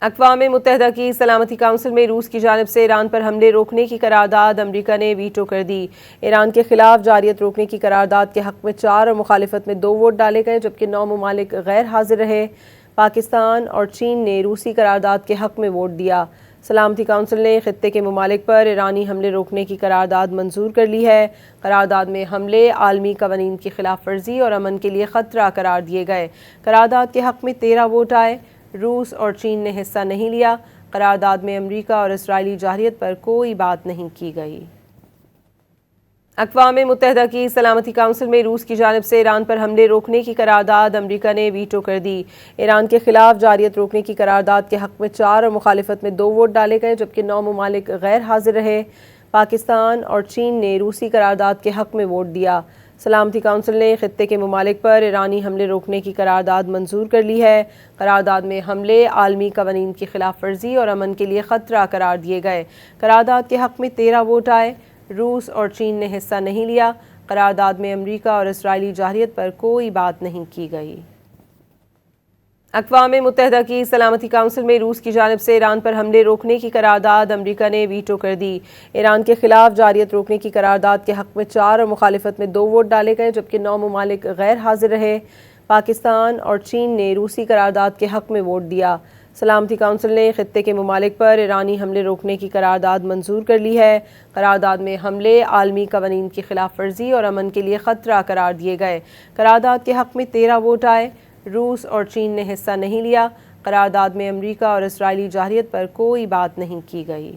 اقوام متحدہ کی سلامتی کونسل میں روس کی جانب سے ایران پر حملے روکنے کی قرارداد امریکہ نے ویٹو کر دی۔ ایران کے خلاف جارحیت روکنے کی قرارداد کے حق میں 4 اور مخالفت میں 2 ووٹ ڈالے گئے، جبکہ 9 ممالک غیر حاضر رہے۔ پاکستان اور چین نے روسی قرارداد کے حق میں ووٹ دیا۔ سلامتی کونسل نے خطے کے ممالک پر ایرانی حملے روکنے کی قرارداد منظور کر لی ہے۔ قرارداد میں حملے عالمی قوانین کی خلاف ورزی اور امن کے لیے خطرہ قرار دیے گئے۔ قرارداد کے حق میں 13 ووٹ آئے۔ روس اور چین نے حصہ نہیں لیا۔ قرارداد میں امریکہ اور اسرائیلی جارحیت پر کوئی بات نہیں کی گئی۔ اقوام متحدہ کی سلامتی کونسل میں روس کی جانب سے ایران پر حملے روکنے کی قرارداد امریکہ نے ویٹو کر دی۔ ایران کے خلاف جارحیت روکنے کی قرارداد کے حق میں 4 اور مخالفت میں 2 ووٹ ڈالے گئے، جبکہ 9 ممالک غیر حاضر رہے۔ پاکستان اور چین نے روسی قرارداد کے حق میں ووٹ دیا۔ سلامتی کونسل نے خطے کے ممالک پر ایرانی حملے روکنے کی قرارداد منظور کر لی ہے۔ قرارداد میں حملے عالمی قوانین کی خلاف ورزی اور امن کے لیے خطرہ قرار دیے گئے۔ قرارداد کے حق میں 13 ووٹ آئے۔ روس اور چین نے حصہ نہیں لیا۔ قرارداد میں امریکہ اور اسرائیلی جارحیت پر کوئی بات نہیں کی گئی۔ اقوام متحدہ کی سلامتی کونسل میں روس کی جانب سے ایران پر حملے روکنے کی قرارداد امریکہ نے ویٹو کر دی۔ ایران کے خلاف جارحیت روکنے کی قرارداد کے حق میں 4 اور مخالفت میں 2 ووٹ ڈالے گئے، جبکہ 9 ممالک غیر حاضر رہے۔ پاکستان اور چین نے روسی قرارداد کے حق میں ووٹ دیا۔ سلامتی کونسل نے خطے کے ممالک پر ایرانی حملے روکنے کی قرارداد منظور کر لی ہے۔ قرارداد میں حملے عالمی قوانین کی خلاف ورزی اور امن کے لیے خطرہ قرار دیے گئے۔ قرارداد کے حق میں 13 ووٹ آئے۔ روس اور چین نے حصہ نہیں لیا۔ قرارداد میں امریکہ اور اسرائیلی جارحیت پر کوئی بات نہیں کی گئی۔